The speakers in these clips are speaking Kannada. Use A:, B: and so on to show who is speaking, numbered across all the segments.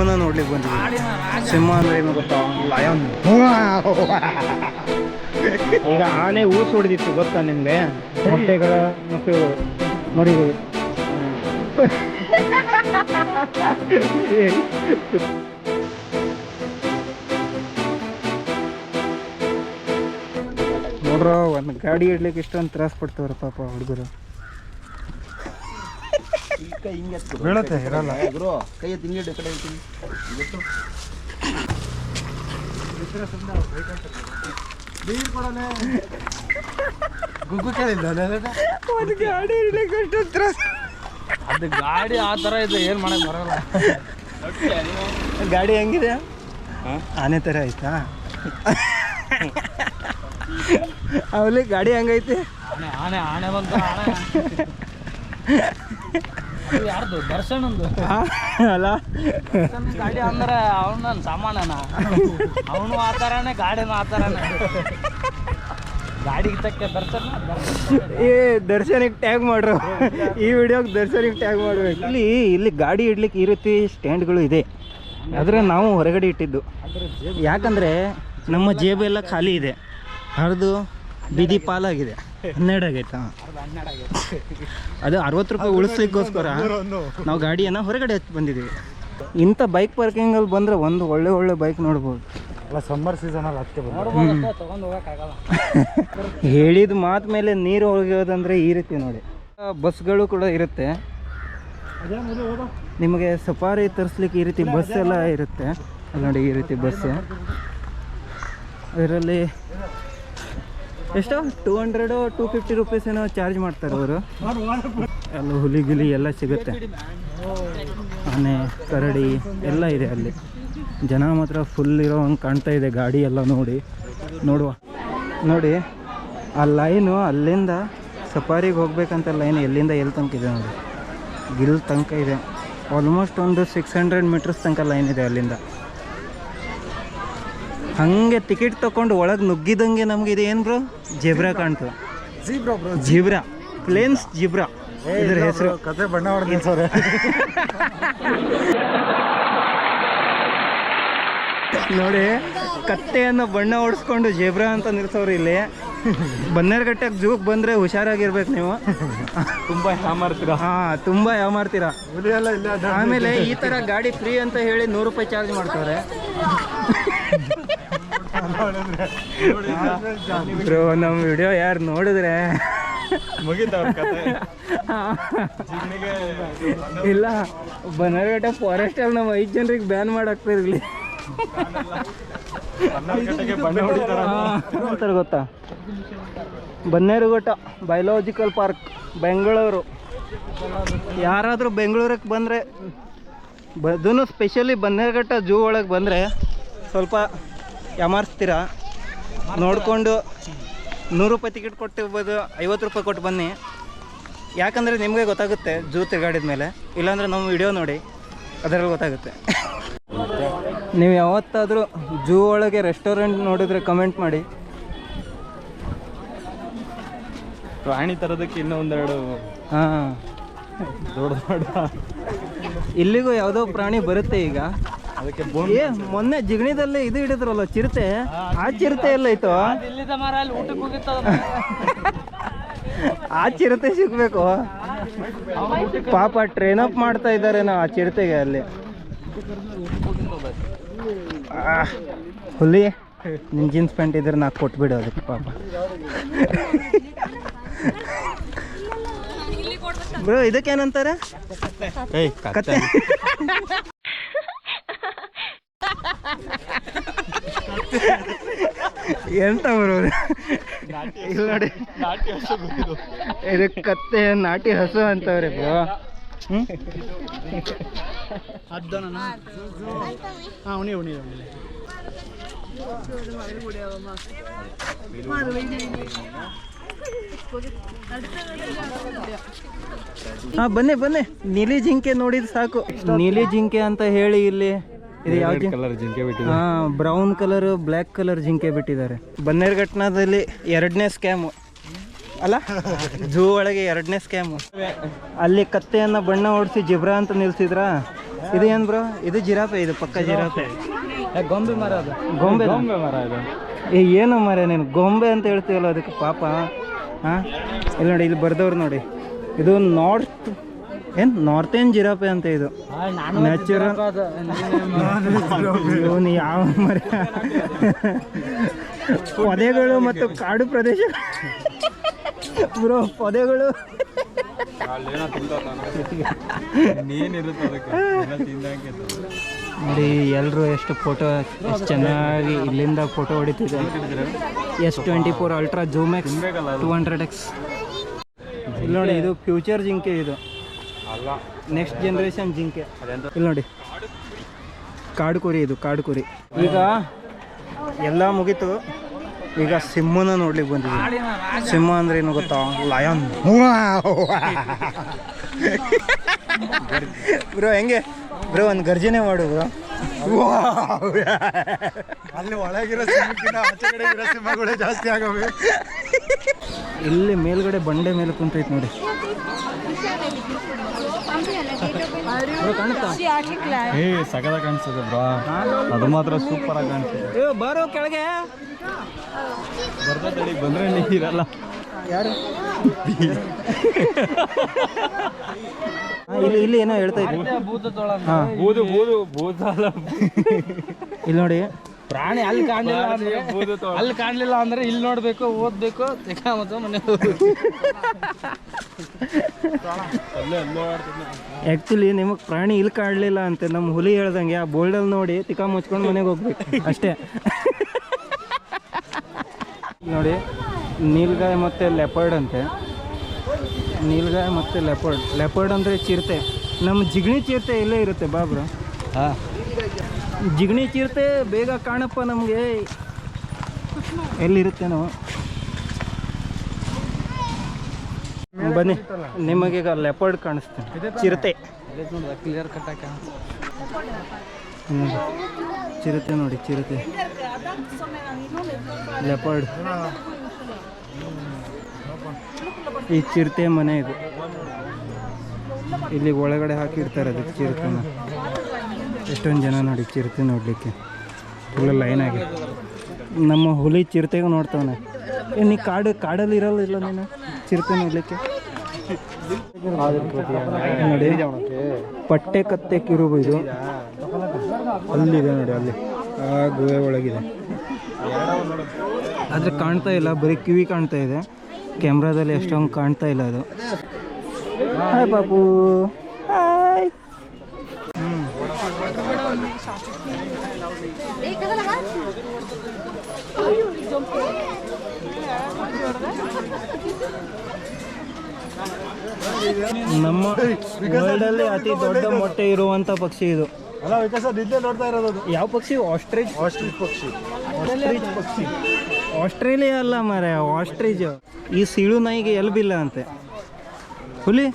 A: ಸಿಂಹನ ನೋಡ್ಲಿಕ್ಕೆ ಬಂದಿದ್ವಿ. ಸಿಂಹ ಅಂದ್ರೆ ಏನು ಗೊತ್ತಾ? ಲಯನ್. ಈಗ ಆನೆ ಊಸ್ ಹೊಡೆದಿತ್ತು ಗೊತ್ತಾ ನಿಮ್ಗೆ? ಮೊಟ್ಟೆಗಳ ಮತ್ತು ನೋಡಿ. ನೋಡ್ರ ಒಂದು ಗಾಡಿ ಇಡ್ಲಿಕ್ಕೆ ಇಷ್ಟೊಂದು ತ್ರಾಸ ಪಡ್ತವ್ರ ಪಾಪ ಹುಡುಗರು. ಬೀಳತ್ತೆ ಇರಲ್ಲ ಕೈ ತಿಂಗಿಡ ಕಡೆ ಗುಗ್ಗು ಕೇಳಿಲ್ಲ ಒಂದು ಗಾಡಿ ಇಡ್ಲಿಕ್ಕೆ ಅಷ್ಟೊಂದು ತ್ರಾಸ.
B: ಅದು ಗಾಡಿ ಆ ಥರ ಇದೆ, ಏನು ಮಾಡಕ್ಕೆ ಬರಲ್ಲ.
A: ಗಾಡಿ ಹೆಂಗಿದೆ? ಆನೆ ಥರ ಆಯ್ತಾ? ಅವಲ್ಲಿ ಗಾಡಿ ಹೆಂಗೈತಿ?
B: ಆನೆ ಆನೆ ಬಂತು. ಆನೆ ಯಾರ್ದು? ದರ್ಶನಂದು
A: ಅಲ್ಲ.
B: ಗಾಡಿ ಅಂದ್ರೆ ಅವನ ಸಾಮಾನ್ಯನ, ಅವನು ಆ ಥರನೇ ಗಾಡಿನೂ ಆ ಥರನೇ. ಗಾಡಿಗೆ ತಕ್ಕ ದರ್ಶನ.
A: ಏ ದರ್ಶನಿಗೆ ಟ್ಯಾಗ್ ಮಾಡ್ರು, ಈ ವಿಡಿಯೋಗೆ ದರ್ಶನಿಗೆ ಟ್ಯಾಗ್ ಮಾಡ್ಬೇಕು. ಇಲ್ಲಿ ಗಾಡಿ ಇಡ್ಲಿಕ್ಕೆ ಈ ರೀತಿ ಸ್ಟ್ಯಾಂಡ್ಗಳು ಇದೆ, ಆದರೆ ನಾವು ಹೊರಗಡೆ ಇಟ್ಟಿದ್ದು. ಯಾಕಂದರೆ ನಮ್ಮ ಜೇಬೆಲ್ಲ ಖಾಲಿ ಇದೆ, ಹರಿದು ಬೀದಿ ಪಾಲಾಗಿದೆ. 12 ಆಗೈತಾ? ಅದು 60 ರೂಪಾಯಿ ಉಳಿಸ್ಲಿಕ್ಕೋಸ್ಕರ ನಾವು ಗಾಡಿಯನ್ನು ಹೊರಗಡೆ ಹಚ್ಚಿ ಬಂದಿದ್ದೀವಿ. ಇಂಥ ಬೈಕ್ ಪಾರ್ಕಿಂಗಲ್ಲಿ ಬಂದರೆ ಒಂದು ಒಳ್ಳೆ ಬೈಕ್ ನೋಡ್ಬೋದು.
C: ಅಲ್ಲ ಸಮ್ಮರ್ ಸೀಸನಲ್ಲಿ ಅದಕ್ಕೆ
B: ತೊಗೊಂಡು ಹೋಗೋಕ್ಕಾಗಲ್ಲ.
A: ಹೇಳಿದ ಮಾತು ಮೇಲೆ ನೀರು ಹೋಗೋದಂದರೆ ಈ ರೀತಿ ನೋಡಿ. ಬಸ್ಗಳು ಕೂಡ ಇರುತ್ತೆ, ನಿಮಗೆ ಸಫಾರಿ ತರಿಸ್ಲಿಕ್ಕೆ ಈ ರೀತಿ ಬಸ್ ಎಲ್ಲ ಇರುತ್ತೆ. ಅಲ್ಲಿ ನೋಡಿ ಈ ರೀತಿ ಬಸ್. ಅದರಲ್ಲಿ ಎಷ್ಟು 200-250 ರೂಪೀಸ್ ಏನೋ ಚಾರ್ಜ್ ಮಾಡ್ತಾರೆ ಅವರು. ಎಲ್ಲ ಹುಲಿ ಗಿಲಿ ಎಲ್ಲ ಸಿಗುತ್ತೆ, ಆನೆ ಕರಡಿ ಎಲ್ಲ ಇದೆ ಅಲ್ಲಿ. ಜನ ಮಾತ್ರ ಫುಲ್ ಇರೋ ಹಂಗೆ ಕಾಣ್ತಾ ಇದೆ. ಗಾಡಿ ಎಲ್ಲ ನೋಡುವ ನೋಡಿ ಆ ಲೈನು ಅಲ್ಲಿಂದ ಸಫಾರಿಗೆ ಹೋಗ್ಬೇಕಂತ ಲೈನ್ ಎಲ್ಲಿಂದ ಎಲ್ಲಿ ತನಕ ಇದೆ ನೋಡಿ, ಗಿಲ್ ತನಕ ಇದೆ. ಆಲ್ಮೋಸ್ಟ್ ಒಂದು 600 ಮೀಟರ್ಸ್ ತನಕ ಲೈನ್ ಇದೆ ಅಲ್ಲಿಂದ. ಹಾಗೆ ಟಿಕೆಟ್ ತೊಗೊಂಡು ಒಳಗೆ ನುಗ್ಗಿದಂಗೆ ನಮ್ಗೆ ಇದು ಏನು ಬ್ರೋ? ಜೆಬ್ರಾ ಕಾಣ್ತದೆ. ಜಿಬ್ರಾ ಪ್ಲೇನ್ಸ್ ಜಿಬ್ರಾ ಇದ್ರ ಹೆಸರು.
C: ಕತೆ ಬಣ್ಣ ಹೊಡೆದ
A: ನೋಡಿ, ಕತ್ತೆಯನ್ನು ಬಣ್ಣ ಹೊಡಿಸ್ಕೊಂಡು ಜೇಬ್ರಾ ಅಂತ ನಿಲ್ಸೋರು ಇಲ್ಲಿ. ಬನ್ನೇರುಘಟ್ಟಕ್ಕೆ ಜೂಗೆ ಬಂದರೆ ಹುಷಾರಾಗಿರ್ಬೇಕು ನೀವು,
B: ತುಂಬ ಯಾಮಾರ್ತೀರ.
A: ಹಾಂ, ತುಂಬ ಯಾಮಾರ್ತೀರ. ಆಮೇಲೆ ಈ ಥರ ಗಾಡಿ ಫ್ರೀ ಅಂತ ಹೇಳಿ 100 ರೂಪಾಯಿ ಚಾರ್ಜ್ ಮಾಡ್ತಾರೆ. ಬ್ರೋ ನಮ್ಮ ವಿಡಿಯೋ ಯಾರು ನೋಡಿದ್ರೆ ಇಲ್ಲ, ಬನ್ನೇರುಘಟ್ಟ ಫಾರೆಸ್ಟಲ್ಲಿ ನಾವು 5 ಜನರಿಗೆ ಬ್ಯಾನ್ ಮಾಡಾಕ್ತಿರ್ಲಿ ಅಂತಾರೆ ಗೊತ್ತಾ? Bannerghatta biological park Bengaluru. ಯಾರಾದರೂ ಬೆಂಗಳೂರಿಗೆ ಬಂದರೆ, ಅದನ್ನು ಸ್ಪೆಷಲಿ ಬನ್ನೇರುಘಟ್ಟ ಜೂ ಒಳಗೆ ಬಂದರೆ ಸ್ವಲ್ಪ ಯಾಮಾರಿಸ್ತೀರ. ನೋಡಿಕೊಂಡು 100 ರೂಪಾಯಿ ಟಿಕೆಟ್ ಕೊಟ್ಟಿರ್ಬೋದು, 50 ರೂಪಾಯಿ ಕೊಟ್ಟು ಬನ್ನಿ. ಯಾಕಂದರೆ ನಿಮಗೆ ಗೊತ್ತಾಗುತ್ತೆ ಜೂ ತಿರುಗಾಡಿದ ಮೇಲೆ. ಇಲ್ಲಾಂದರೆ ನಮ್ಮ ವಿಡಿಯೋ ನೋಡಿ, ಅದರಲ್ಲಿ ಗೊತ್ತಾಗುತ್ತೆ. ನೀವು ಯಾವತ್ತಾದರೂ ಜೂ ಒಳಗೆ ರೆಸ್ಟೋರೆಂಟ್ ನೋಡಿದರೆ ಕಮೆಂಟ್ ಮಾಡಿ.
B: ಪ್ರಾಣಿ ತರೋದಕ್ಕೆ ಇನ್ನೂ ಒಂದೆರಡು
A: ಹಾಂ,
B: ದೊಡ್ಡ
A: ಇಲ್ಲಿಗೂ ಯಾವುದೋ ಪ್ರಾಣಿ ಬರುತ್ತೆ ಈಗ.
B: ಅದಕ್ಕೆ
A: ಮೊನ್ನೆ ಜಿಗಣಿದಲ್ಲಿ ಇದು ಹಿಡಿದ್ರಲ್ಲ ಚಿರತೆ, ಆ ಚಿರತೆ ಎಲ್ಲೈತೋ?
B: ಇಲ್ಲಿಂದ ಮರ ಅಲ್ಲಿ ಊಟಕ್ಕೆ ಹೋಗಿತ್ತು.
A: ಆ ಚಿರತೆ ಸಿಗ್ಬೇಕು ಪಾಪ. ಟ್ರೈನ್ ಅಪ್ ಮಾಡ್ತಾ ಇದ್ದಾರೆ ನಾವು ಆ ಚಿರತೆಗೆ ಅಲ್ಲಿ. ಹುಲಿ, ನಿನ್ನ ಜೀನ್ಸ್ ಪ್ಯಾಂಟ್ ಇದ್ರೆ ನಾ ಕೊಟ್ಬಿಡು ಅದಕ್ಕೆ ಪಾಪ. ಬ್ರೋ ಇದಕ್ಕೇನಂತಾರೆ? ಕತ್ತೆ. ಎಂತ ಬ್ರೋ ಇಲ್ಲ ನೋಡಿ, ಇದಕ್ಕೆ ಕತ್ತೆ ನಾಟಿ ಹಸು ಅಂತವ್ರೆ ಬ್ರೋ. ಹಾಂ ಬನ್ನಿ ಬನ್ನಿ, ನೀಲಿ ಜಿಂಕೆ ನೋಡಿದ್ ಸಾಕು. ನೀಲಿ ಜಿಂಕೆ ಅಂತ ಹೇಳಿ ಇಲ್ಲಿ ಇದು ಯಾವ
C: ಕಲರ್ ಜಿಂಕೆ ಬಿಟ್ಟಿದೆ?
A: ಹಾಂ, ಬ್ರೌನ್ ಕಲರ್ ಬ್ಲ್ಯಾಕ್ ಕಲರ್ ಜಿಂಕೆ ಬಿಟ್ಟಿದ್ದಾರೆ. ಬನ್ನೇರುಘಟ್ಟದಲ್ಲಿ 2ನೇ ಸ್ಕ್ಯಾಮು ಅಲ್ಲ, ಝೂ ಒಳಗೆ 2ನೇ ಸ್ಕ್ಯಾಮು. ಅಲ್ಲಿ ಕತ್ತೆಯನ್ನು ಬಣ್ಣ ಹೊಡಿಸಿ ಜಿಬ್ರಾ ಅಂತ ನಿಲ್ಸಿದ್ರ, ಇದು ಏನು ಬ್ರೋ? ಇದು ಜಿರಾಫೆ, ಇದು ಪಕ್ಕ ಜಿರಾಫೆ.
B: ಗೊಂಬೆ ಮರ ಅದು.
A: ಗೊಂಬೆ
C: ಮರ ಇದು.
A: ಏನು ಮರ ನೀನು ಗೊಂಬೆ ಅಂತ ಹೇಳ್ತೀವಲ್ಲ ಅದಕ್ಕೆ ಪಾಪ. ಹಾಂ, ಇಲ್ಲಿ ನೋಡಿ, ಇಲ್ಲಿ ಬರ್ದವ್ರು ನೋಡಿ, ಇದು ನಾರ್ತೇನ್ ಜಿರಾಫೆ ಅಂತ. ಇದು ನ್ಯಾಚುರಲ್. ಇವನು ಯಾವ ಮರ? ಪೊದೆಗಳು ಮತ್ತು ಕಾಡು ಪ್ರದೇಶ ಬ್ರೋ, ಪೊದೆಗಳು. ನೋಡಿ ಎಲ್ಲರೂ ಎಷ್ಟು ಫೋಟೋ, ಎಷ್ಟು ಚೆನ್ನಾಗಿ ಇಲ್ಲಿಂದ ಫೋಟೋ ಹೊಡಿತಿದ್ದಾರೆ. S24 ultra zoom X 200x. ಇಲ್ಲಿ ನೋಡಿ, ಇದು ಫ್ಯೂಚರ್ ಜಿಂಕೆ, ಇದು ನೆಕ್ಸ್ಟ್ ಜನರೇಷನ್ ಜಿಂಕೆ. ಇಲ್ಲಿ ನೋಡಿ, ಕಾಡು ಕುರಿ, ಇದು ಕಾಡು ಕುರಿ. ಈಗ ಎಲ್ಲ ಮುಗೀತು, ಈಗ ಸಿಂಹನ ನೋಡ್ಲಿಕ್ಕೆ ಬಂದಿದ್ದೀವಿ. ಸಿಂಹ ಅಂದ್ರೆ ಏನು ಗೊತ್ತಾ? Lion bro. ಹೆಂಗೆ ಬ್ರೋ, ಒಂದು ಗರ್ಜನೆ ಮಾಡು ಬ್ರೋ.
C: ಅಲ್ಲಿ ಒಳಗಿರೋ ಸಿಂಹಕ್ಕಿಂತ ಆಚೆ ಕಡೆ ಇರೋ ಸಿಂಹಗಳೇ ಜಾಸ್ತಿ ಆಗವೆ.
A: ಇಲ್ಲಿ ಮೇಲ್ಗಡೆ ಬಂಡೆ ಮೇಲೆ ಕುಂತೈತೆ ನೋಡಿ. ಕಾಣುತ್ತಾ?
C: ಸಗದ ಕಾಣಿಸ್ತದೆ ಬ್ರಾ, ಅದು ಮಾತ್ರ ಸೂಪರ್ ಆಗಿ ಕಾಣಿಸ್ತದೆ.
A: ಬರೋ ಕೆಳಗೆ
C: ಬರ್ತದೆ, ಬಂದ್ರೆ ನೀರಲ್ಲ.
A: ಯಾರು? ಇಲ್ಲಿ ಏನೋ ಹೇಳ್ತಾ ಇದ್ವಿ. ಇಲ್ಲಿ ನೋಡಿ,
B: ಪ್ರಾಣಿ ಅಲ್ಲಿ ಕಾಣಲಿಲ್ಲ ಅಂದ್ರೆ ಇಲ್ಲಿ ನೋಡ್ಬೇಕು, ಓದ್ಬೇಕು, ಮತ್ತು ಮನೆ.
A: ಆ್ಯಕ್ಚುಲಿ ನಿಮಗೆ ಪ್ರಾಣಿ ಇಲ್ಲಿ ಕಾಣಲಿಲ್ಲ ಅಂತ ನಮ್ಮ ಹುಲಿ ಹೇಳ್ದಂಗೆ ಆ ಬೋಲ್ಡಲ್ಲಿ ನೋಡಿ ತಿಕ್ಕ ಮುಚ್ಕೊಂಡು ಮನೆಗೆ ಹೋಗ್ಬೇಕು ಅಷ್ಟೇ. ನೋಡಿ, ನೀಲ್ಗಾಯ ಮತ್ತು ಲೆಪರ್ಡ್ ಅಂತೆ. ನೀಲ್ಗಾಯ ಮತ್ತು ಲೆಪರ್ಡ್ ಅಂದರೆ ಚಿರತೆ. ನಮ್ಮ ಜಿಗಣಿ ಚಿರತೆ ಇಲ್ಲೇ ಇರುತ್ತೆ ಬಾಬ್ರು.
B: ಹಾಂ,
A: ಜಿಗಣಿ ಚಿರತೆ ಬೇಗ ಕಾಣಪ್ಪ ನಮಗೆ. ಎಲ್ಲಿರುತ್ತೇನೋ. ಬನ್ನಿ, ನಿಮಗೀಗ ಲೆಪರ್ಡ್ ಕಾಣಿಸ್ತೇನೆ. ಚಿರತೆ
B: ಕ್ಲಿಯರ್ ಕಟ್ಟಾಕ.
A: ಚಿರತೆ ನೋಡಿ, ಚಿರತೆ, ಲೆಪರ್ಡ್. ಈ ಚಿರತೆ ಮನೆ ಇದು. ಇಲ್ಲಿ ಒಳಗಡೆ ಹಾಕಿರ್ತಾರೆ ಅದಕ್ಕೆ ಚಿರತೆನ. ಎಷ್ಟೊಂದು ಜನ ನೋಡಿ ಚಿರತೆ ನೋಡಲಿಕ್ಕೆ ಫುಲ್ ಲೈನ್ ಆಗಿ. ನಮ್ಮ ಹುಲಿ ಚಿರತೆಗೂ ನೋಡ್ತಾವನೆ. ನೀ ಕಾಡಲ್ಲಿ ಇರಲ್ಲ ನೀನು ಚಿರತೆ ನೋಡಲಿಕ್ಕೆ. ನೋಡಿ, ಪಟ್ಟೆ ಕತ್ತೆ ಕಿರುಬು ಇದು. ಅಲ್ಲಿದೆ ನೋಡಿ, ಅಲ್ಲಿ ಆ ಗುಹೆ ಒಳಗಿದೆ. ಆದರೆ ಕಾಣ್ತಾ ಇಲ್ಲ, ಬರೀ ಕಿವಿ ಕಾಣ್ತಾ ಇದೆ. ಕ್ಯಾಮ್ರಾದಲ್ಲಿ ಎಷ್ಟೊಂದು ಕಾಣ್ತಾ ಇಲ್ಲ ಅದು. Hi Babu, hi. ನಮ್ಮ ವರ್ಲ್ಡಲ್ಲಿ ಅತಿ ದೊಡ್ಡ ಮೊಟ್ಟೆ ಇರುವಂಥ ಪಕ್ಷಿ ಇದು.
C: ಅಲ್ಲ ವಿಕಾಸ, ನಿದ್ದೆ ನೋಡ್ತಾ ಇರೋದು.
A: ಯಾವ ಪಕ್ಷಿ? ಆಸ್ಟ್ರಿಚ್
C: ಪಕ್ಷಿ.
A: ಆಸ್ಟ್ರೇಲಿಯಾ ಅಲ್ಲ ಮಾರೆ, ಆಸ್ಟ್ರಿಚ್. ಈ ಸೀಳು ನಾಯಿಗೆ ಎಲ್ಬಿಲ್ಲ ಅಂತೆ. ಹುಲಿ,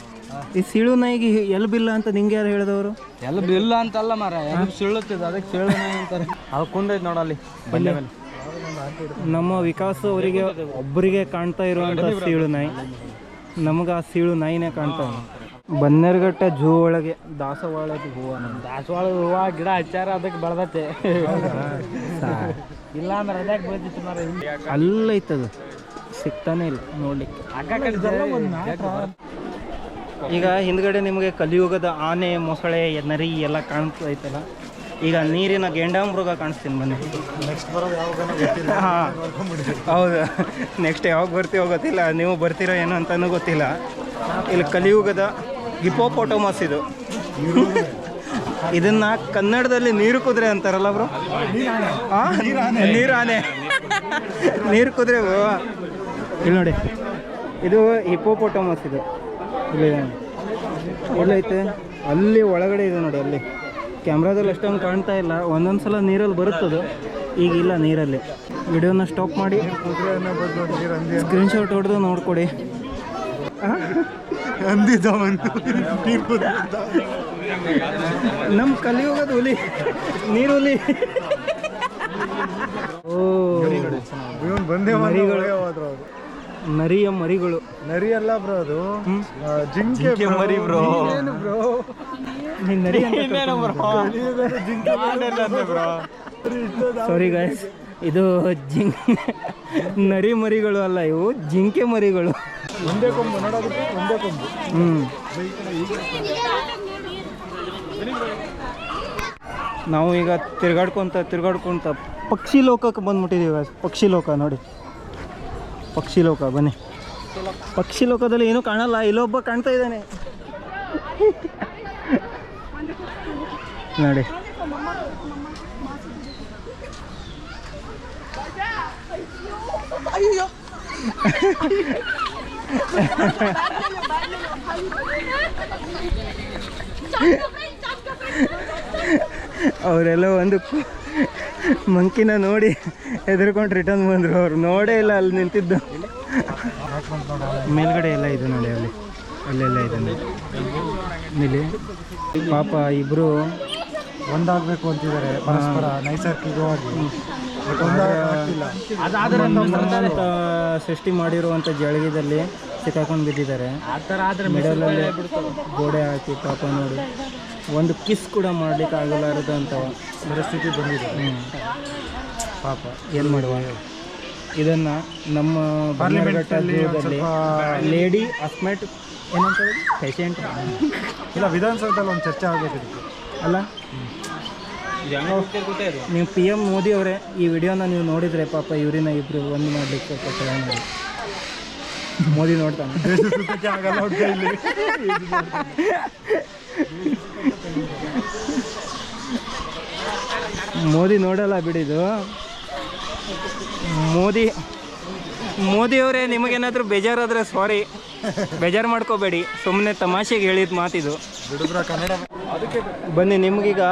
A: ಈ ಸೀಳು ನಾಯಿಗೆ ಎಲ್ಬಿಲ್ಲ ಅಂತ ನಿಂಗೆ ಯಾರು ಹೇಳಿದವರು?
B: ಇಲ್ಲ ಅಂತಲ್ಲ ಮಾರ, ಸೀಳುತ್ತಿದೆ, ಅದಕ್ಕೆ ಸೀಳು ಅಂತಾರೆ.
C: ಅದು ಕುಂದೈತೆ ನೋಡಲ್ಲಿ.
A: ನಮ್ಮ ವಿಕಾಸ್ ಅವರಿಗೆ ಒಬ್ಬರಿಗೆ ಕಾಣ್ತಾ ಇರುವಂಥ ಸೀಳು ನಾಯಿ. ನಮಗೆ ಆ ಸೀಳು ನಾಯಿನೇ ಕಾಣ್ತಾವ. ಬನ್ನೇರುಘಟ್ಟ ಝೂ ಒಳಗೆ ದಾಸವಾಳದ ಹೂವು.
B: ದಾಸವಾಳ ಹೂವು ಗಿಡ ಹಚ್ಚಾರ, ಅದಕ್ಕೆ ಬೆಳೆದತ್ತೆ. ಇಲ್ಲ ಅಂದ್ರೆ ಅದಕ್ಕೆ ಬೆಳೆದಿತ್ತು ಮಾರ.
A: ಅಲ್ಲೈತದು, ಸಿಗ್ತಾನೆ ಇಲ್ಲ ನೋಡ್ಲಿಕ್ಕೆ. ಈಗ ಹಿಂದ್ಗಡೆ ನಿಮಗೆ ಕಲಿಯುಗದ ಆನೆ, ಮೊಸಳೆ, ನರಿ ಎಲ್ಲ ಕಾಣಿಸ್ತೈತಲ್ಲ. ಈಗ ನೀರಿನ ಗೆಂಡಾಮೃಗ ಕಾಣಿಸ್ತೀನಿ ಬನ್ನಿ.
C: ನೆಕ್ಸ್ಟ್ ಬರೋದು ಯಾವಾಗ?
A: ಹಾಂ, ಹೌದು. ನೆಕ್ಸ್ಟ್ ಯಾವಾಗ ಬರ್ತೀವೋ ಗೊತ್ತಿಲ್ಲ, ನೀವು ಬರ್ತೀರೋ ಏನೋ ಅಂತಲೂ ಗೊತ್ತಿಲ್ಲ. ಇಲ್ಲಿ ಕಲಿಯುಗದ ಹಿಪೋಪೊಟಮಸ್ ಇದು. ಇದನ್ನ ಕನ್ನಡದಲ್ಲಿ ನೀರು ಕುದುರೆ ಅಂತಾರಲ್ಲ ಬ್ರೋ? ನೀರಾನೆ, ನೀರು ಕುದುರೆ. ಇಲ್ಲಿ ನೋಡಿ, ಇದು ಹಿಪೋಪೊಟಮಸ್ ಇದು. ಇಲ್ಲಿ ಎಲ್ಲೈತೆ? ಅಲ್ಲಿ ಒಳಗಡೆ ಇದೆ ನೋಡಿ. ಅಲ್ಲಿ ಕ್ಯಾಮ್ರಾದಲ್ಲಿ ಅಷ್ಟೊಂದು ಕಾಣ್ತಾ ಇಲ್ಲ. ಒಂದೊಂದು ಸಲ ನೀರಲ್ಲಿ ಬರುತ್ತದು, ಈಗ ಇಲ್ಲ ನೀರಲ್ಲಿ. ವಿಡಿಯೋನ ಸ್ಟಾಪ್ ಮಾಡಿ ಸ್ಕ್ರೀನ್ಶಾಟ್ ಹೊಡೆದು ನೋಡ್ಕೊಡಿ. ನಮ್ಮ ಕಲಿಯುಗದ ಹುಲಿ, ನೀರು ಹುಲಿ. ಓ,
C: ಬಂದೇ
A: ಮರಿಗಳು, ನರಿಯ ಮರಿಗಳು.
C: ನರಿ ಅಲ್ಲ ಬ್ರೋ ಅದು,
A: ಹ್ಮ್.
C: ಜಿಂಕೆ ಮರಿ ಬ್ರೋ.
A: ನೀನ್ ನರಿ
C: ಬ್ರೋ.
A: ಸಾರಿ ಗಾಯ್ಸ್, ಇದು ನರಿ ಮರಿಗಳು ಅಲ್ಲ, ಇವು ಜಿಂಕೆ ಮರಿಗಳು.
C: ಒಂದೇ ಕೊಂಬು ನೋಡೋದಕ್ಕೆ, ಒಂದೇ ಕೊಂಬು.
A: ನಾವು ಈಗ ತಿರ್ಗಾಡ್ಕೊಂತ ಪಕ್ಷಿ ಲೋಕಕ್ಕೆ ಬಂದ್ಬಿಟ್ಟಿದ್ದೀವಿ guys. ಪಕ್ಷಿ ಲೋಕ ನೋಡಿ, ಪಕ್ಷಿ ಲೋಕ ಬನ್ನಿ. ಪಕ್ಷಿ ಲೋಕದಲ್ಲಿ ಏನೂ ಕಾಣಲ್ಲ, ಇಲ್ಲೊಬ್ಬ ಕಾಣ್ತಾ ಇದ್ದಾನೆ ನೋಡಿ. ಅವರೆಲ್ಲ ಒಂದು ಮಂಕಿನ ನೋಡಿ ಹೆದರ್ಕೊಂಡು ರಿಟರ್ನ್ ಬಂದರು. ಅವ್ರು ನೋಡೇ ಇಲ್ಲ ಅಲ್ಲಿ ನಿಂತಿದ್ದು. ಮೇಲ್ಗಡೆ ಎಲ್ಲ ಇದೆ ನೋಡಿ, ಅಲ್ಲೆಲ್ಲ ಇದೆ ನೋಡಿ. ಇಲ್ಲಿ ಪಾಪ ಇಬ್ಬರು
C: ಒಂದಾಗಬೇಕು ಅಂತಿದ್ದಾರೆ ಪರಸ್ಪರ ನೈಸರ್ಗಿಕವಾಗಿ.
A: ಅಂತ ಸೃಷ್ಟಿ ಮಾಡಿರುವಂಥ ಜಳಗಿದಲ್ಲಿ ಸಿಕ್ಕಾಕೊಂಡು ಬಿದ್ದಿದ್ದಾರೆ. ಮಿಡಲಲ್ಲಿ ಗೋಡೆ ಹಾಕಿ ಪಾಪ ನೋಡಿ, ಒಂದು ಕಿಸ್ ಕೂಡ ಮಾಡ್ಲಿಕ್ಕೆ ಆಗಲಾರದಂಥ ಪರಿಸ್ಥಿತಿ ಬಂದಿದೆ. ಪಾಪ ಏನು ಮಾಡುವ. ಇದನ್ನು ನಮ್ಮ ಬನ್ನೇರುಘಟ್ಟದಲ್ಲಿ ಲೇಡಿ ಅಸ್ಮೆಟ್ ಏನಂತ ಪೇಷೆಂಟ್
C: ಇಲ್ಲ, ವಿಧಾನಸೌಧದಲ್ಲಿ ಒಂದು ಚರ್ಚೆ ಆಗಬೇಕು
A: ಅಲ್ಲ. ನೀವು PM ಮೋದಿ ಅವರೇ ಈ ವಿಡಿಯೋನ ನೀವು ನೋಡಿದರೆ ಪಾಪ ಇವರಿನ ಇಬ್ಬರು ಒಂದು ಮಾಡಲಿಕ್ಕೆ ಸ್ವಲ್ಪ ಟ್ರೈ ಮಾಡಿ. ಮೋದಿ ನೋಡ್ತಾನೆ. ಮೋದಿ ನೋಡಲ್ಲ ಬಿಡಿದು. ಮೋದಿಯವರೇ, ನಿಮಗೇನಾದರೂ ಬೇಜಾರಾದರೆ ಸಾರಿ, ಬೇಜಾರು ಮಾಡ್ಕೋಬೇಡಿ, ಸುಮ್ಮನೆ ತಮಾಷೆಗೆ ಹೇಳಿದ ಮಾತಿದು.
C: ಕನ್ನಡ.
A: ಬನ್ನಿ, ನಿಮಗೀಗ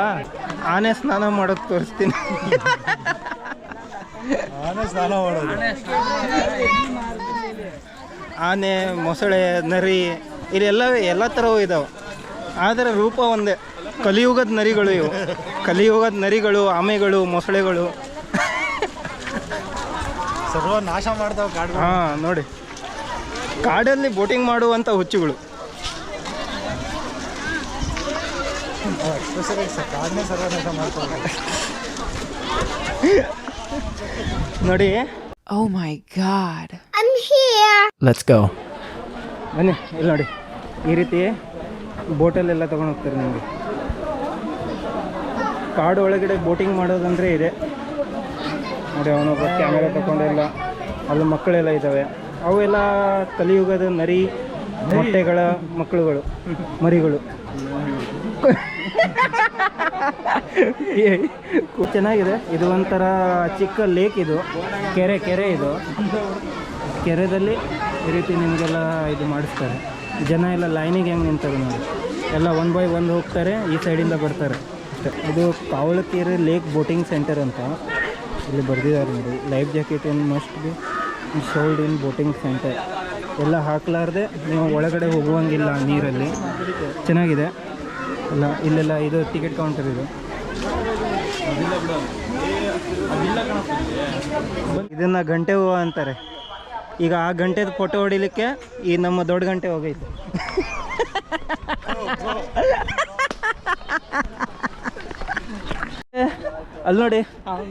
A: ಆನೆ ಸ್ನಾನ ಮಾಡೋದು ತೋರಿಸ್ತೀನಿ.
C: ಸ್ನಾನ ಮಾಡೋದು.
A: ಆನೆ, ಮೊಸಳೆ, ನರಿ, ಇಲ್ಲೆಲ್ಲ ಎಲ್ಲ ಥರವೂ ಇದ್ದಾವೆ. ಆದರೆ ರೂಪ ಒಂದೇ, ಕಲಿಯುಗದ ನರಿಗಳು ಇವು. ಕಲಿಯುಗದ ನರಿಗಳು, ಆಮೆಗಳು, ಮೊಸಳೆಗಳು
C: ಸರ್ವ ನಾಶ ಮಾಡ್ತಾವೆ ಕಾಡು.
A: ಹಾಂ ನೋಡಿ, ಕಾಡಲ್ಲಿ ಬೋಟಿಂಗ್ ಮಾಡುವಂಥ ಹುಚ್ಚುಗಳು.
C: ಕಾಡನ್ನೇ ಸರ್ವನಾಶ ಮಾಡ್ತಾರೆ
A: ನೋಡಿ.
D: Oh my God.
A: Let's go. ಬನ್ನಿ, ಇಲ್ಲಿ ನೋಡಿ, ಈ ರೀತಿ ಬೋಟಲ್ಲೆಲ್ಲ ತೊಗೊಂಡು ಹೋಗ್ತಾರೆ ನಿಮಗೆ. ಕಾಡು ಒಳಗಡೆ ಬೋಟಿಂಗ್ ಮಾಡೋದಂದರೆ ಇದೆ ನೋಡಿ. ಅವನೊಬ್ಬ ಕ್ಯಾಮೆರಾ ತಗೊಂಡೆಲ್ಲ, ಅಲ್ಲಿ ಮಕ್ಕಳೆಲ್ಲ ಇದ್ದಾವೆ. ಅವೆಲ್ಲ ಕಲಿಯುಗದ ನರಿ ಮೊಟ್ಟೆಗಳ ಮರಿಗಳು. ಚೆನ್ನಾಗಿದೆ. ಇದು ಒಂಥರ ಚಿಕ್ಕ ಲೇಕ್, ಇದು ಕೆರೆ ಇದು. ಕೆರೆದಲ್ಲಿ ಈ ರೀತಿ ನಿಮಗೆಲ್ಲ ಇದು ಮಾಡಿಸ್ತಾರೆ. ಜನ ಎಲ್ಲ ಲೈನಿಗೆ ಹೆಂಗೆ ನಿಂತಾರೆ ನೋಡಿ, ಎಲ್ಲ 1 by 1 ಹೋಗ್ತಾರೆ, ಈ ಸೈಡಿಂದ ಬರ್ತಾರೆ ಅಷ್ಟೇ. ಇದು ಕಾವಳಕೆರೆ ಲೇಕ್ ಬೋಟಿಂಗ್ ಸೆಂಟರ್ ಅಂತ ಇಲ್ಲಿ ಬರೆದಿದ್ದಾರೆ ನೋಡಿ. Life jacket must be ಶೋಲ್ಡ್ in boating centre. ಎಲ್ಲ ಹಾಕ್ಲಾರ್ದೆ ನೀವು ಒಳಗಡೆ ಹೋಗುವಂಗಿಲ್ಲ ನೀರಲ್ಲಿ. ಚೆನ್ನಾಗಿದೆ ಎಲ್ಲ. ಇಲ್ಲೆಲ್ಲ ಇದು ಟಿಕೆಟ್ ಕೌಂಟರ್ ಇದು. ಇದನ್ನು ಗಂಟೆ ಹೂವು ಅಂತಾರೆ. ಈಗ ಆ ಗಂಟೆದ ಫೋಟೋ ಹೊಡಿಲಿಕ್ಕೆ ಈ ನಮ್ಮ ದೊಡ್ಡ ಗಂಟೆ ಹೋಗೈತೆ. ಅಲ್ಲಿ ನೋಡಿ,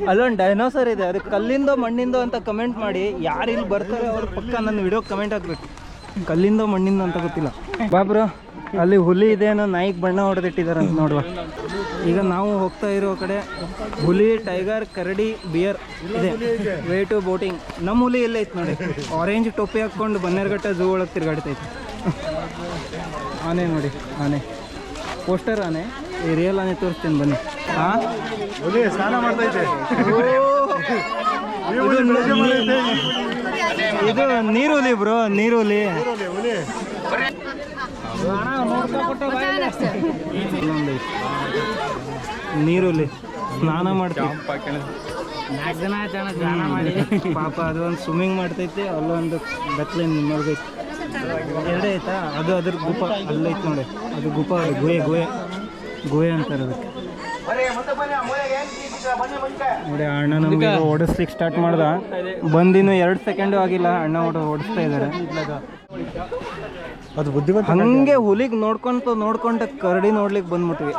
A: ಅಲ್ಲೊಂದು ಡೈನೋಸರ್ ಇದೆ. ಅದು ಕಲ್ಲಿಂದೋ ಮಣ್ಣಿಂದೋ ಅಂತ ಕಮೆಂಟ್ ಮಾಡಿ. ಯಾರು ಇಲ್ಲಿ ಬರ್ತಾರೆ ಅವ್ರ ಪಕ್ಕ ನನ್ನ ವಿಡಿಯೋ ಕಮೆಂಟ್ ಹಾಕ್ಬೇಕು. ಕಲ್ಲಿಂದೋ ಮಣ್ಣಿಂದ ಅಂತ ಗೊತ್ತಿಲ್ಲ. ಬಾಬ್ರು, ಅಲ್ಲಿ ಹುಲಿ ಇದೆ ಅನ್ನೋ ನಾಯಿಗೆ ಬಣ್ಣ ಹೊಡೆದಿಟ್ಟಿದ್ದಾರೆ ಅಂತ ನೋಡುವ. ಈಗ ನಾವು ಹೋಗ್ತಾ ಇರೋ ಕಡೆ ಹುಲಿ, ಟೈಗರ್, ಕರಡಿ, ಬಿಯರ್ ಇದೆ. Way to boating. ನಮ್ಮ ಹುಲಿ ಎಲ್ಲ ಐತೆ ನೋಡಿ, ಆರೆಂಜ್ ಟೋಪಿ ಹಾಕ್ಕೊಂಡು ಬನ್ನೇರುಘಟ್ಟ ಝೂ ಒಳಗೆ ತಿರ್ಗಾಡ್ತೈತೆ. ಆನೆ ನೋಡಿ, ಆನೆ ಪೋಸ್ಟರ್ ಆನೆ, ಈ ರಿಯಲ್ ಆನೆ ತೋರಿಸ್ತೀನಿ ಬನ್ನಿ. ಹಾಂ,
C: ಹುಲಿ ಸ್ನಾನ ಮಾಡ್ತೈತೆ.
A: ಇದು ನೀರುಲಿ ಬ್ರೋ, ನೀರುಲಿ. ನೀರುಲಿ ಸ್ನಾನ ಮಾಡ್ತೀವಿ. ಪಾಪ ಅದು ಒಂದು ಸ್ವಿಮ್ಮಿಂಗ್ ಮಾಡ್ತೈತಿ, ಅಲ್ಲೊಂದು ಬೆತ್ತಲೆ ನೋಡ್ಬೇಕು. ಎರಡೇ ಆಯ್ತಾ, ಅದು ಅದ್ರ ಗುಪ್ಪ ಅಲ್ಲೈತೆ ನೋಡಿ. ಅದು ಗುಪ್ಪ, ಗುಹೆ ಅಂತಾರೆ ಅದಕ್ಕೆ. ನೋಡಿ ಅಣ್ಣ ನಮಗೆ ಓಡಿಸ್ಲಿಕ್ಕೆ ಸ್ಟಾರ್ಟ್ ಮಾಡ್ದ. ಬಂದಿನ್ನು 2 ಸೆಕೆಂಡು ಆಗಿಲ್ಲ, ಅಣ್ಣ ಓಡಿಸ್ತಾ ಇದ್ದಾರೆ.
C: ಅದು ಬುದ್ಧಿವಂತ
A: ಹಂಗೆ ಹುಲಿಗೆ ನೋಡ್ಕೊಂತ ಕರಡಿ ನೋಡ್ಲಿಕ್ಕೆ ಬಂದ್ಬಿಟ್ವಿ.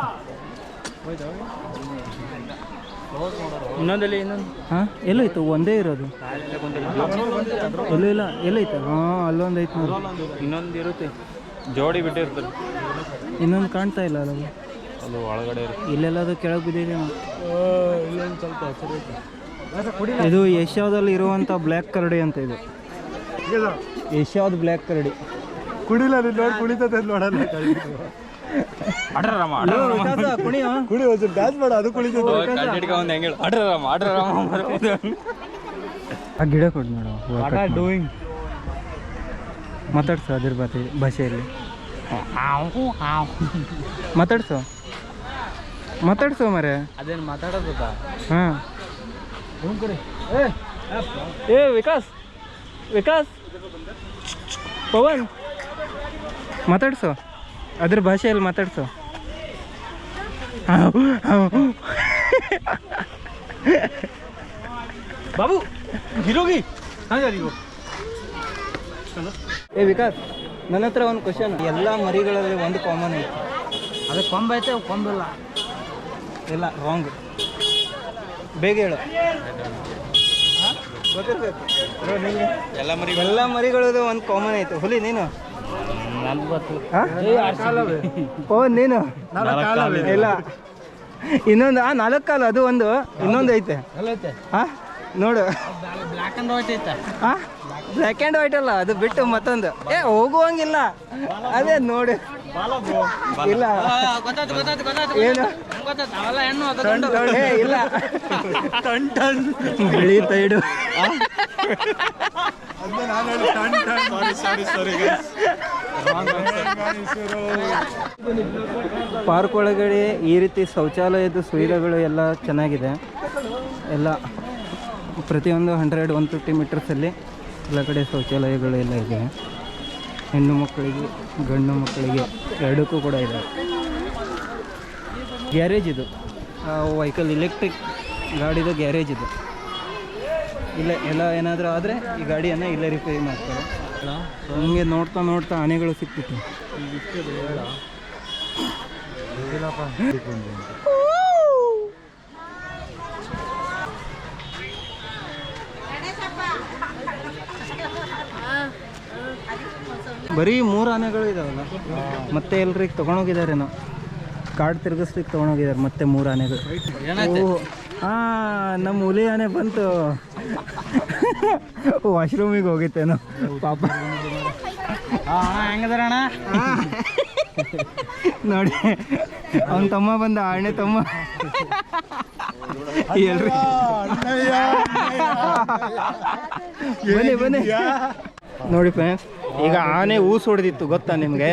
B: ಇನ್ನೊಂದಲ್ಲಿ ಇನ್ನೊಂದು
A: ಹಾಂ ಎಲ್ಲೈತು? ಒಂದೇ ಇರೋದು ಎಲ್ಲೂ ಇಲ್ಲ. ಎಲ್ಲೈತೆ? ಹಾಂ ಅಲ್ಲೊಂದು ಐತೆ ನೋಡಿ.
B: ಇನ್ನೊಂದು ಇರುತ್ತೆ,
C: ಜೋಡಿ ಬಿಟ್ಟಿರ್ತಾರೆ.
A: ಇನ್ನೊಂದು ಕಾಣ್ತಾ ಇಲ್ಲ ಅಲ್ಲ,
C: ಅದು ಒಳಗಡೆ
A: ಇಲ್ಲೆಲ್ಲ ಅದು ಕೆಳಗೆ ಬಿದ್ದಿದೆ. ಇದು ಏಷ್ಯಾದಲ್ಲಿ ಇರುವಂಥ ಬ್ಲ್ಯಾಕ್ ಕರಡಿ ಅಂತ. ಇದು ಏಷ್ಯಾದ ಬ್ಲ್ಯಾಕ್ ಕರಡಿ.
C: ಕುಡಿಲ್ಲ ನೋಡಿ, ಕುಣಿತದೆ ನೋಡಲ್ಲ.
A: ಕುಣಿ
C: ಡ್ಯಾನ್ಸ್ ಮಾಡ, ಅದು ಕುಳಿತದೆ.
A: ಆ ಗಿಡ ಕೊಡು ಮೇಡಮ್, ಮಾತಾಡ್ಸು ಅದ್ರ ಭಾಷೆಯಲ್ಲಿ ಮಾತಾಡ್ಸು ಮರೆ.
B: ಅದೇನು ಮಾತಾಡೋದ?
A: ಹಾಂ ಏ ವಿಕಾಸ್ ಪವನ್ ಮಾತಾಡ್ಸು ಅದ್ರ ಭಾಷೆಯಲ್ಲಿ ಮಾತಾಡ್ಸು.
B: ಬಾಬು ಹಿರೋಗಿ
A: ಏ ವಿಕಾಸ್, ನನ್ನ ಹತ್ರ ಒಂದು ಕ್ವಶನ್. ಎಲ್ಲ ಮರಿಗಳಲ್ಲಿ ಒಂದು ಕಾಮನ್ ಐತೆ,
B: ಅದು ಕೊಂಬ ಐತೆ, ಕೊಂಬಿಲ್ಲ.
A: ಇಲ್ಲ, ರಾಂಗ್. ಬೇಗ ಹೇಳು. ಗೊತ್ತಿರ್ಬೇಕು. ಎಲ್ಲ ಮರಿಗಳದು ಒಂದು ಕಾಮನ್ ಐತೆ. ಹುಲಿ ನೀನು? ಪವನ್ ನೀನು? ಇಲ್ಲ, ಇನ್ನೊಂದು 4 ಕಾಲು, ಅದು ಒಂದು, ಇನ್ನೊಂದು ಐತೆ. ಹಾಂ ನೋಡು,
B: ಬ್ಲ್ಯಾಕ್ ಆ್ಯಂಡ್ ವೈಟ್ ಐತೆ.
A: ಹಾಂ ಬ್ಲ್ಯಾಕ್ ಆ್ಯಂಡ್ ವೈಟ್ ಅಲ್ಲ, ಅದು ಬಿಟ್ಟು ಮತ್ತೊಂದು. ಹೋಗುವಂಗಿಲ್ಲ, ಅದೇ ನೋಡಿ. ಇಲ್ಲ ಏನು
B: ಅವೆಲ್ಲ ಹೆಣ್ಣು
A: ಇಲ್ಲ, ಬಿಳಿ ತೈಡು. ಪಾರ್ಕ್ ಒಳಗಡೆ ಈ ರೀತಿ ಶೌಚಾಲಯದ ಸುವಿಧೆಗಳು ಎಲ್ಲ ಚೆನ್ನಾಗಿದೆ. ಎಲ್ಲ ಪ್ರತಿಯೊಂದು 100-150 ಮೀಟರ್ಸಲ್ಲಿ ಎಲ್ಲ ಕಡೆ ಶೌಚಾಲಯಗಳು ಎಲ್ಲ ಇದೆ. ಹೆಣ್ಣು ಮಕ್ಕಳಿಗೆ ಗಂಡು ಮಕ್ಕಳಿಗೆ ಎರಡಕ್ಕೂ ಕೂಡ ಇದೆ. ಗ್ಯಾರೇಜ್ ಇದು, ವೆಹಿಕಲ್ ಎಲೆಕ್ಟ್ರಿಕ್ ಗಾಡಿದು ಗ್ಯಾರೇಜ್ ಇದು. ಇಲ್ಲೇ ಎಲ್ಲ ಏನಾದರೂ ಆದರೆ ಈ ಗಾಡಿಯನ್ನು ಇಲ್ಲೇ ರಿಪೇರಿ ಮಾಡ್ತಾರೆ. ಹಂಗೆ ನೋಡ್ತಾ ಆನೆಗಳು ಸಿಕ್ತಿತ್ತು. ಬರೀ 3 ಆನೆಗಳು ಇದಾವಲ್ಲ, ಮತ್ತೆ ಎಲ್ರಿಗೆ ತೊಗೊಂಡೋಗಿದ್ದಾರೇನೋ, ಕಾಡು ತಿರ್ಗಿಸ್ಲಿಕ್ಕೆ ತೊಗೊಂಡೋಗಿದ್ದಾರೆ ಮತ್ತೆ 3 ಆನೆಗಳು. ಹಾಂ, ನಮ್ಮ ಹುಲಿ ಆನೆ ಬಂತು, ವಾಶ್ರೂಮಿಗೆ ಹೋಗಿತ್ತೇನೋ ಪಾಪ.
B: ಹೆಂಗದಾರಣ್ಣ
A: ನೋಡಿ, ಅವನ ತಮ್ಮ ಬಂದ, ಆಣೆ ತಮ್ಮ. ಎಲ್ರಿ ಬನ್ನಿ ನೋಡಿ ಫ್ರೆಂಡ್ಸ್, ಈಗ ಆನೆ ಊಸ್ ಹೊಡೆದಿತ್ತು, ಗೊತ್ತಾ ನಿಮಗೆ?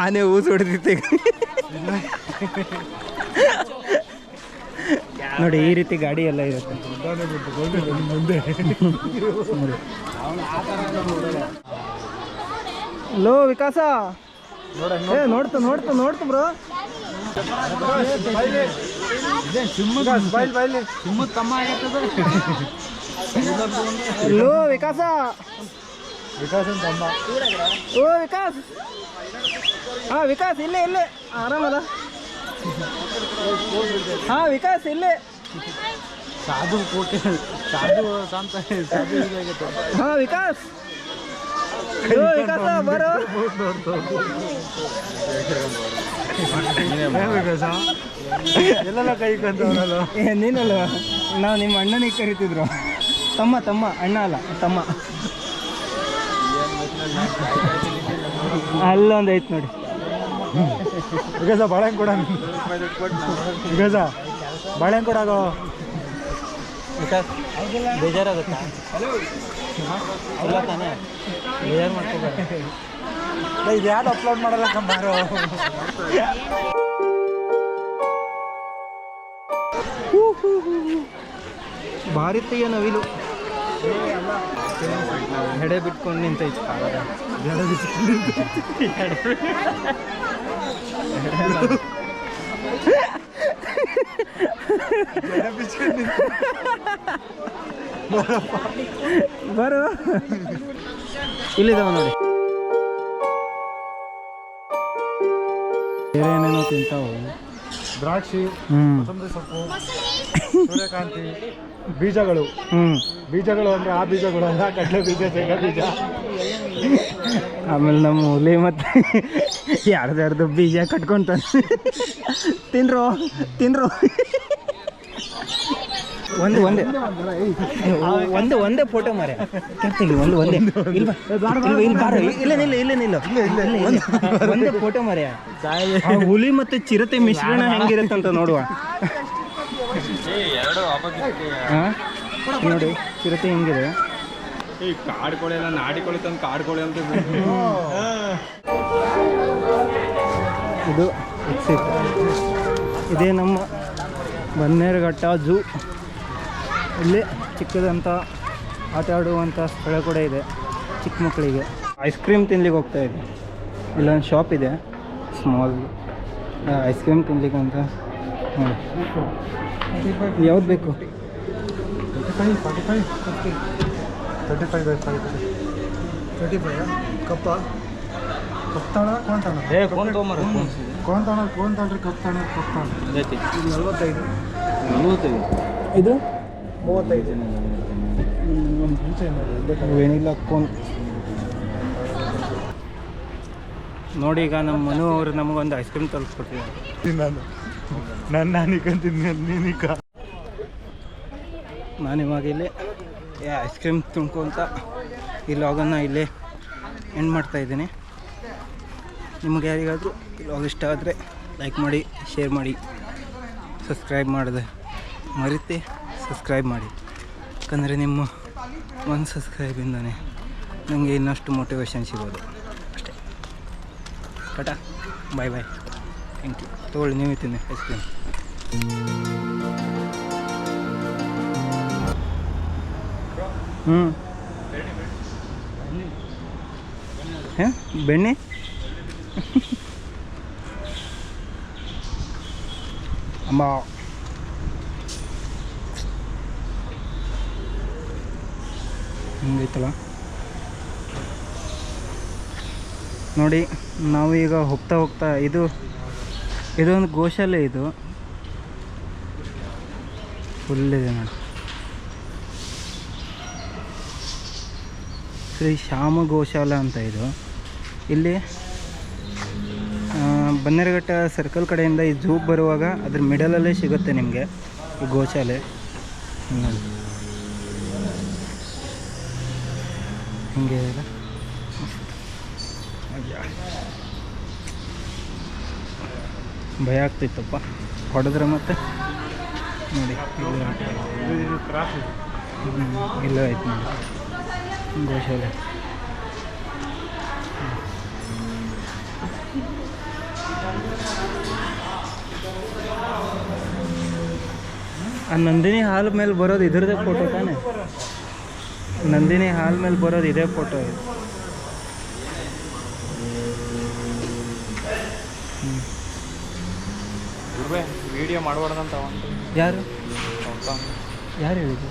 A: ಆನೆ ಊಸ್ ಹೊಡೆದಿತ್ತು. ನೋಡಿ, ಈ ರೀತಿ ಗಾಡಿ ಎಲ್ಲ ಇರುತ್ತೆ. ಲೋ ವಿಕಾಸ, ನೋಡ್ತು ಬ್ರೋ.
B: ಸುಮ್ಮ ತಮ್ಮ ಆಗತ್ತದ.
A: ಲೋ ವಿಕಾಸ, ಓ ವಿಕಾಸ್. ಹಾಂ ವಿಕಾಸ್, ಇಲ್ಲೇ ಆರಾಮಲ್ಲ? ಹಾಂ ವಿಕಾಸ್, ಇಲ್ಲೇ.
B: ಸಾಧು ಕೋಟೆ, ಸಾಧು ಶಾಂತ, ಸಾಧು ಇದಾಗೈತೆ.
A: ಹಾಂ ವಿಕಾಸ್, ವಿಕಾಸ ಬರೋ.
C: ಎಲ್ಲೆಲ್ಲ ಕೈ ಕಂತವನಲ್ಲ.
A: ನೀನಲ್ಲ, ನಾವು ನಿಮ್ಮ ಅಣ್ಣನಿಗೆ ಕರಿತಿದ್ರು. ತಮ್ಮ ಅಣ್ಣ ಅಲ್ಲ, ತಮ್ಮ. ಅಲ್ಲೊಂದು ಐತೆ ನೋಡಿ.
C: ವಿಕಾಸ ಬಾಳೆಹಣ್ಣು ಕೊಡ, ವಿಕಾಸ ಬಾಳೆಹಣ್ಣು ಕೊಡಾಗೋ.
A: ವಿಕಾಸ್, ಬೇಜಾರಾಗುತ್ತಾ? ಇಲ್ಲ ತಾನೇ, ಬೇಜಾರು ಮಾಡ್ಕೋಬೇಡ.
C: ಇದು ಯಾರು ಅಪ್ಲೋಡ್ ಮಾಡಲ್ಲ ಕಂಬಾರು.
A: ಭಾರತೀಯ ನವಿಲು. ಹೆಡೆ ಬಿಟ್ಕೊಂಡು ನಿಂತೈತಿ ಕಾಲದ. ಬರು ಇಲ್ಲಿದ್ದಾವ ನೋಡಿ. ಬೇರೆ ಏನೇನೋ ತಿಂತಾವು.
C: ದ್ರಾಕ್ಷಿ,
A: ಹ್ಞೂ
C: ಕೊತ್ತಂಬರಿ ಸೊಪ್ಪು, ಸೂರ್ಯಕಾಂತಿ, ಬೀಜಗಳು. ಬೀಜಗಳು ಅಂದರೆ ಆ ಬೀಜಗಳು ಅಲ್ಲ, ಕಡಲೆ ಬೀಜ, ಶೇಂಗಾ ಬೀಜ.
A: ಆಮೇಲೆ ನಮ್ಮ ಹುಲಿ ಮತ್ತು ಯಾರ್ದಾರ್ದು ಬೀಜ ಕಟ್ಕೊಂತಾನೆ. ತಿನ್ರೋ ತಿನ್ರೋ. ಒಂದೇ ಫೋಟೋ ಮಾರ್ಯ ಕರ್ತೀವಿ. ಒಂದೇ ಒಂದೇ ಫೋಟೋ ಮಾರ್ಯ. ಹುಲಿ ಮತ್ತು ಚಿರತೆ ಮಿಶ್ರಣ ಹೆಂಗಿರುತ್ತಂತ ನೋಡುವ. ಹಾಂ ನೋಡಿ ಚಿರತೆ ಹೆಂಗಿದೆ.
C: ಕಾಡು ಕೋಳಿ ಎಲ್ಲ ನಾಟಿ ಕೋಳಿ ತಂದು ಕಾಡು ಕೋಳಿ ಅಂತ.
A: ಇದು ಎಕ್ಸಿಟ್. ಇದೇ ನಮ್ಮ ಬನ್ನೇರುಘಟ್ಟ ಝೂ. ಇಲ್ಲಿ ಚಿಕ್ಕದಂಥ ಆಟ ಆಡುವಂಥ ಸ್ಥಳ ಕೂಡ ಇದೆ ಚಿಕ್ಕ ಮಕ್ಕಳಿಗೆ. ಐಸ್ ಕ್ರೀಮ್ ತಿನ್ಲಿಕ್ಕೆ ಹೋಗ್ತಾ ಇದೆ. ಇಲ್ಲೊಂದು ಶಾಪ್ ಇದೆ ಸ್ಮಾಲ್ ಐಸ್ ಕ್ರೀಮ್ ತಿನ್ಲಿಕ್ಕೆ ಅಂತ. ಯಾವ್ದು ಬೇಕು?
C: 35 ಕಪ್ಪ ಕಪ್ತಾಳ ಕೋಂತಾಣ ಕೋಂತಾಳ್ರಿ ಕಪ್ತಾಣ 45
A: ಇದು
C: 35
A: ವೆನಿಲಾ ಕೋನ್. ನೋಡಿ ಈಗ ನಮ್ಮ ಮನು ಅವರು ನಮಗೊಂದು ಐಸ್ ಕ್ರೀಮ್ ತರಿಸ್ಕೊಟ್ಟಿದ್ದಾರೆ. ನಾನು ಇವಾಗ ಇಲ್ಲಿ ಐಸ್ ಕ್ರೀಮ್ ತುಂಬ್ಕೊಂತ ಈ ಲಾಗನ್ನು ಇಲ್ಲೇ ಎಂಡ್ ಮಾಡ್ತಾಯಿದ್ದೀನಿ. ನಿಮಗೆ ಯಾರಿಗಾದರೂ ಈ ಲಾಗ್ ಇಷ್ಟ ಆದರೆ ಲೈಕ್ ಮಾಡಿ, ಶೇರ್ ಮಾಡಿ, ಸಬ್ಸ್ಕ್ರೈಬ್ ಮಾಡಿದೆ ಮರಿತೆ ಸಬ್ಸ್ಕ್ರೈಬ್ ಮಾಡಿ. ಯಾಕಂದರೆ ನಿಮ್ಮ ಒಂದು ಸಬ್ಸ್ಕ್ರೈಬಿಂದನೇ ನನಗೆ ಇನ್ನಷ್ಟು ಮೋಟಿವೇಶನ್ ಸಿಗೋದು ಅಷ್ಟೇ. ಟಾಟಾ, ಬಾಯ್ ಬಾಯ್, ಥ್ಯಾಂಕ್ ಯು. ತೊಗೊಳ್ಳಿ, ನೀವೇ ತಿನ್ನಿ ಐಸ್ ಕ್ರೀಮ್. ಹಾಂ ಬೆಣ್ಣೆ ಅಮ್ಮ. ಹಿಂಗೈತಲ್ಲ ನೋಡಿ. ನಾವು ಈಗ ಹೋಗ್ತಾ ಇದೊಂದು ಗೋಶಾಲೆ. ಇದು ಫುಲ್ ಇದೆ ನೋಡಿ. ಶ್ರೀ ಶ್ಯಾಮ ಗೋಶಾಲೆ ಅಂತ ಇದು. ಇಲ್ಲಿ ಬನ್ನೇರುಘಟ್ಟ ಸರ್ಕಲ್ ಕಡೆಯಿಂದ ಈ ಝೂ ಬರುವಾಗ ಅದ್ರ ಮಿಡಲಲ್ಲೇ ಸಿಗುತ್ತೆ ನಿಮಗೆ ಈ ಗೋಶಾಲೆ. ಹಿಂಗೆ ಇಲ್ಲ ಭಯ ಆಗ್ತಿತ್ತಪ್ಪ ಹೊಡೆದ್ರೆ ಮತ್ತೆ. ನೋಡಿ ಇಲ್ಲ ಆಯ್ತು ನೋಡಿ ಗೋಶಾಲೆ. ಆ ನಂದಿನಿ ಹಾಲ್ ಮೇಲೆ ಬರೋದು ಇದ್ರದ್ದೇ ಫೋಟೋ ತಾನೆ. ನಂದಿನಿ ಹಾಲ್ ಮೇಲೆ ಬರೋದು ಇದೇ ಫೋಟೋ ಇದು.
C: ವಿಡಿಯೋ ಮಾಡಬಾರ್ದಂತ
A: ಯಾರು ಹೇಳಿದ್ರು?